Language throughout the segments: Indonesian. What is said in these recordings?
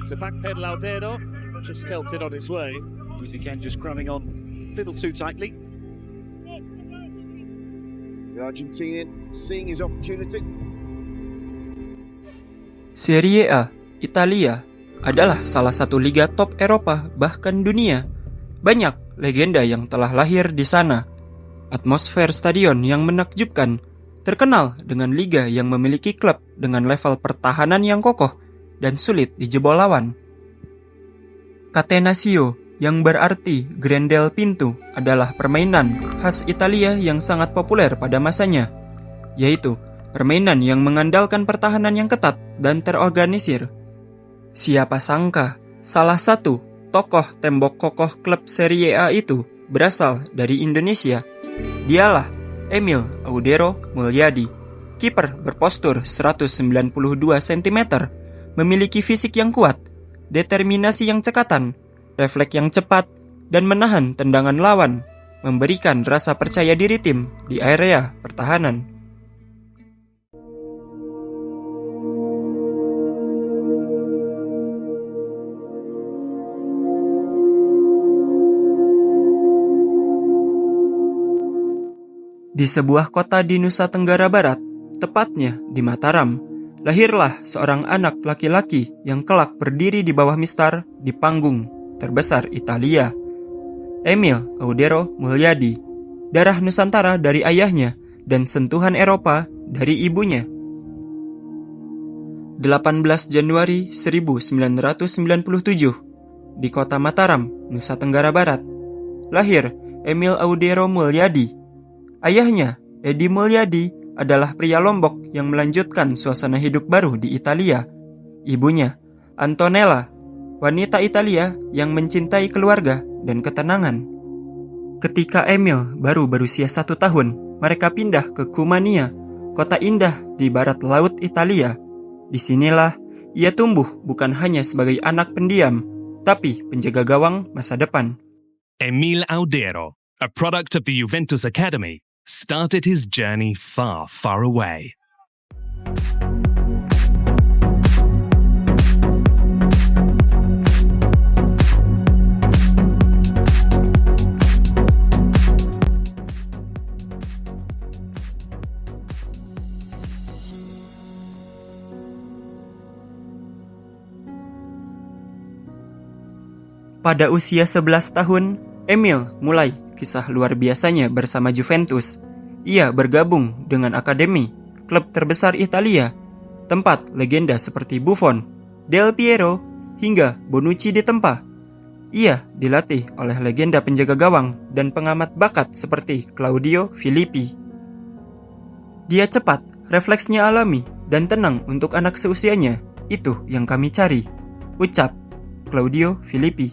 Have to backpedal Aldero. Just tilted on his way. He's again just cramming on a little too tightly. The Argentinian seeing his opportunity. Serie A, Italia, adalah salah satu liga top Eropa bahkan dunia. Banyak legenda yang telah lahir di sana. Atmosfer stadion yang menakjubkan, terkenal dengan liga yang memiliki klub dengan level pertahanan yang kokoh dan sulit dijebol lawan. Catenaccio, yang berarti Grendel pintu, adalah permainan khas Italia yang sangat populer pada masanya, yaitu permainan yang mengandalkan pertahanan yang ketat dan terorganisir. Siapa sangka, salah satu tokoh tembok kokoh klub Serie A itu berasal dari Indonesia. Dialah Emil Audero Mulyadi, kiper berpostur 192 cm, memiliki fisik yang kuat, determinasi yang cekatan, refleks yang cepat, dan menahan tendangan lawan, memberikan rasa percaya diri tim di area pertahanan. Di sebuah kota di Nusa Tenggara Barat, tepatnya di Mataram, lahirlah seorang anak laki-laki yang kelak berdiri di bawah mistar di panggung terbesar Italia. Emil Audero Mulyadi, darah Nusantara dari ayahnya dan sentuhan Eropa dari ibunya. 18 Januari 1997, di kota Mataram, Nusa Tenggara Barat, lahir Emil Audero Mulyadi. Ayahnya, Edi Mulyadi, adalah pria Lombok yang melanjutkan suasana hidup baru di Italia. Ibunya, Antonella, wanita Italia yang mencintai keluarga dan ketenangan. Ketika Emil baru berusia 1 tahun, mereka pindah ke Cumania, kota indah di barat laut Italia. Disinilah ia tumbuh bukan hanya sebagai anak pendiam, tapi penjaga gawang masa depan. Emil Audero, a product of the Juventus Academy, started his journey far, far away. Pada usia 11 tahun, Emil mulai kisah luar biasanya bersama Juventus. Ia bergabung dengan akademi, klub terbesar Italia, tempat legenda seperti Buffon, Del Piero, hingga Bonucci ditempa. Ia dilatih oleh legenda penjaga gawang dan pengamat bakat seperti Claudio Filippi. Dia cepat, refleksnya alami, dan tenang untuk anak seusianya. Itu yang kami cari, ucap Claudio Filippi.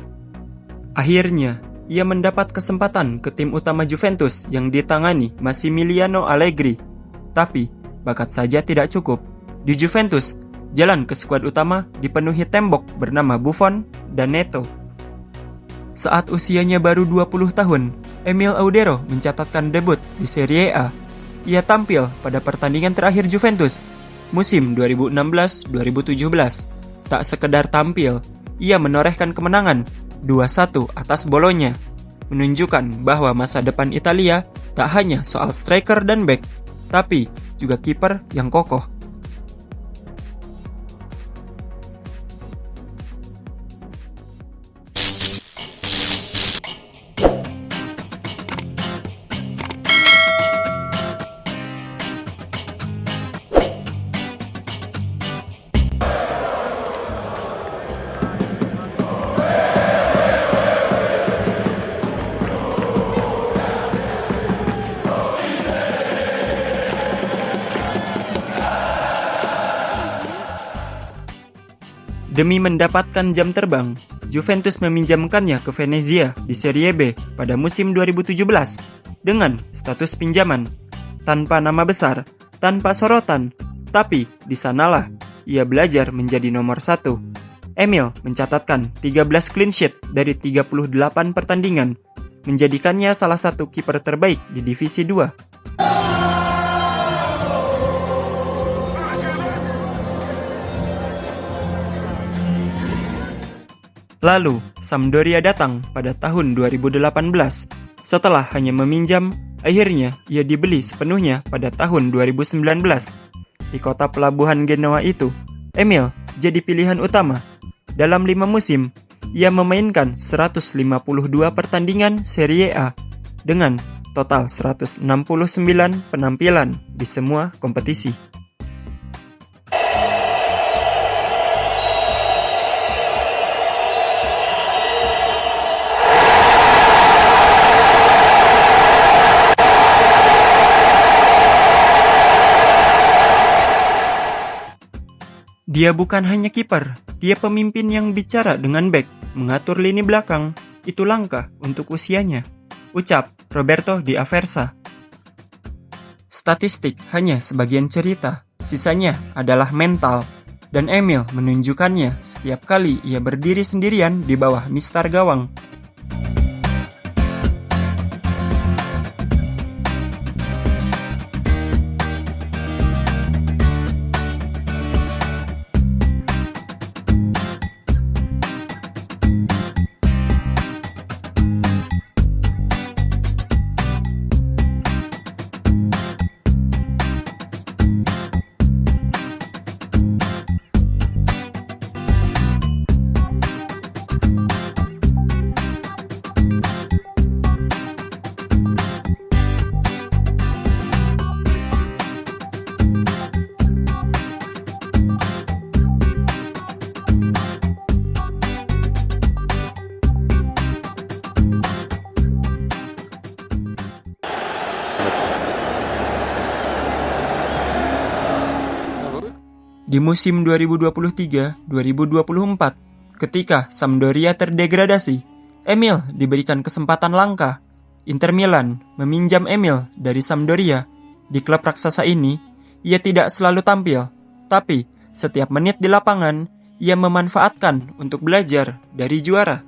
Akhirnya, ia mendapat kesempatan ke tim utama Juventus yang ditangani Massimiliano Allegri. Tapi, bakat saja tidak cukup. Di Juventus, jalan ke skuad utama dipenuhi tembok bernama Buffon dan Neto. Saat usianya baru 20 tahun, Emil Audero mencatatkan debut di Serie A. Ia tampil pada pertandingan terakhir Juventus, musim 2016-2017. Tak sekedar tampil, ia menorehkan kemenangan 2-1 atas Bolonya, menunjukkan bahwa masa depan Italia tak hanya soal striker dan bek, tapi juga kiper yang kokoh. Demi mendapatkan jam terbang, Juventus meminjamkannya ke Venezia di Serie B pada musim 2017 dengan status pinjaman, tanpa nama besar, tanpa sorotan, tapi di sanalah ia belajar menjadi nomor 1. Emil mencatatkan 13 clean sheet dari 38 pertandingan, menjadikannya salah satu kiper terbaik di Divisi 2. Lalu, Sampdoria datang pada tahun 2018. Setelah hanya meminjam, akhirnya ia dibeli sepenuhnya pada tahun 2019. Di kota pelabuhan Genoa itu, Emil jadi pilihan utama. Dalam 5 musim, ia memainkan 152 pertandingan Serie A dengan total 169 penampilan di semua kompetisi. Dia bukan hanya kiper, dia pemimpin yang bicara dengan bek, mengatur lini belakang. Itu langka untuk usianya, ucap Roberto Di Aversa. Statistik hanya sebagian cerita, sisanya adalah mental. Dan Emil menunjukkannya setiap kali ia berdiri sendirian di bawah mistar gawang. Di musim 2023-2024, ketika Sampdoria terdegradasi, Emil diberikan kesempatan langka. Inter Milan meminjam Emil dari Sampdoria. Di klub raksasa ini, ia tidak selalu tampil, tapi setiap menit di lapangan, ia memanfaatkan untuk belajar dari juara.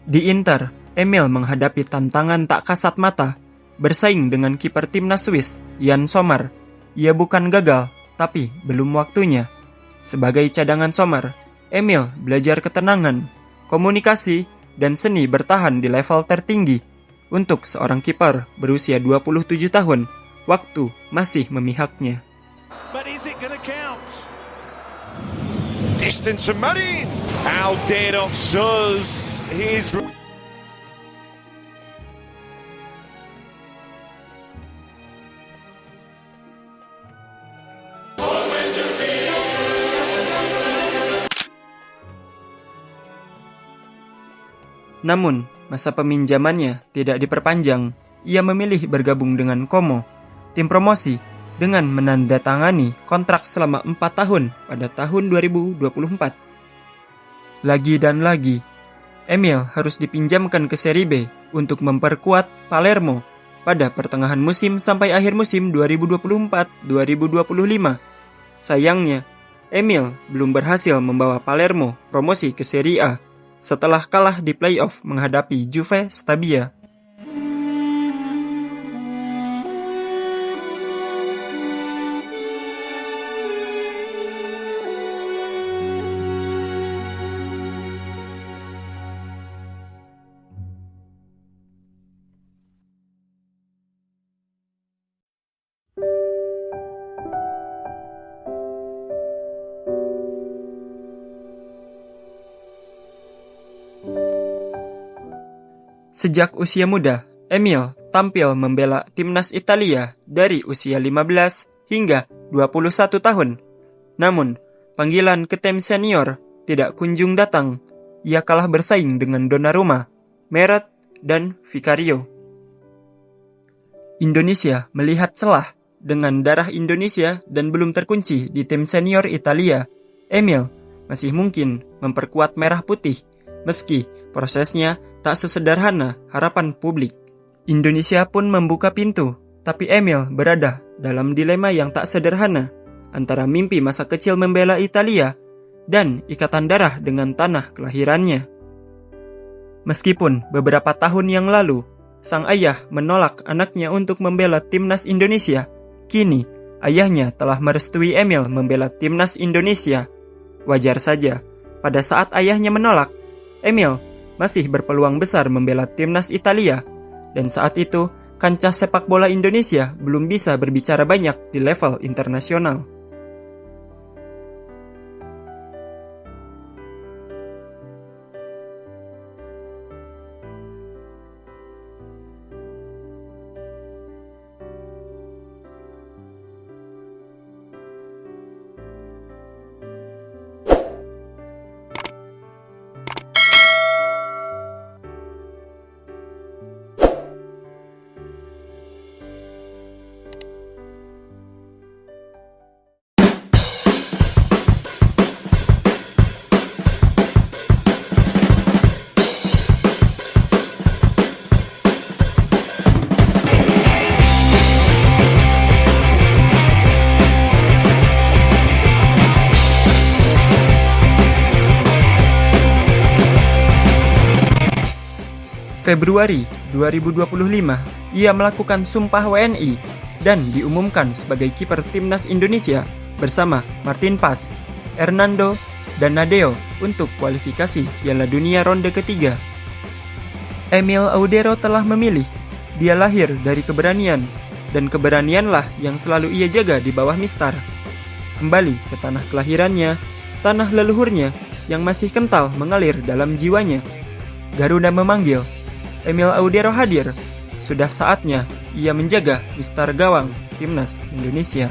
Di Inter, Emil menghadapi tantangan tak kasat mata, bersaing dengan kiper timnas Swiss, Jan Sommer. Ia bukan gagal, tapi belum waktunya. Sebagai cadangan Sommer, Emil belajar ketenangan, komunikasi, dan seni bertahan di level tertinggi. Untuk seorang kiper berusia 27 tahun, waktu masih memihaknya. But is it going to count? Distance from Marin. Aldeiro shows his... Namun, masa peminjamannya tidak diperpanjang. Ia memilih bergabung dengan Como, tim promosi, dengan menandatangani kontrak selama 4 tahun pada tahun 2024. Lagi dan lagi, Emil harus dipinjamkan ke Serie B untuk memperkuat Palermo pada pertengahan musim sampai akhir musim 2024-2025. Sayangnya, Emil belum berhasil membawa Palermo promosi ke Serie A setelah kalah di playoff menghadapi Juve Stabia. Sejak usia muda, Emil tampil membela timnas Italia dari usia 15 hingga 21 tahun. Namun, panggilan ke tim senior tidak kunjung datang. Ia kalah bersaing dengan Donnarumma, Meret, dan Vicario. Indonesia melihat celah. Dengan darah Indonesia dan belum terkunci di tim senior Italia, Emil masih mungkin memperkuat merah putih, meski prosesnya tak sesederhana harapan publik. Indonesia pun membuka pintu, tapi Emil berada dalam dilema yang tak sederhana antara mimpi masa kecil membela Italia dan ikatan darah dengan tanah kelahirannya. Meskipun beberapa tahun yang lalu, sang ayah menolak anaknya untuk membela timnas Indonesia, kini ayahnya telah merestui Emil membela timnas Indonesia. Wajar saja, pada saat ayahnya menolak, Emil masih berpeluang besar membela timnas Italia, dan saat itu kancah sepak bola Indonesia belum bisa berbicara banyak di level internasional. Februari 2025, ia melakukan sumpah WNI dan diumumkan sebagai kiper timnas Indonesia bersama Martin Pas, Hernando, dan Nadeo untuk kualifikasi Piala Dunia ronde ketiga. Emil Audero telah memilih, dia lahir dari keberanian, dan keberanianlah yang selalu ia jaga di bawah mistar. Kembali ke tanah kelahirannya, tanah leluhurnya yang masih kental mengalir dalam jiwanya. Garuda memanggil, Emil Audero hadir. Sudah saatnya ia menjaga mistar gawang timnas Indonesia.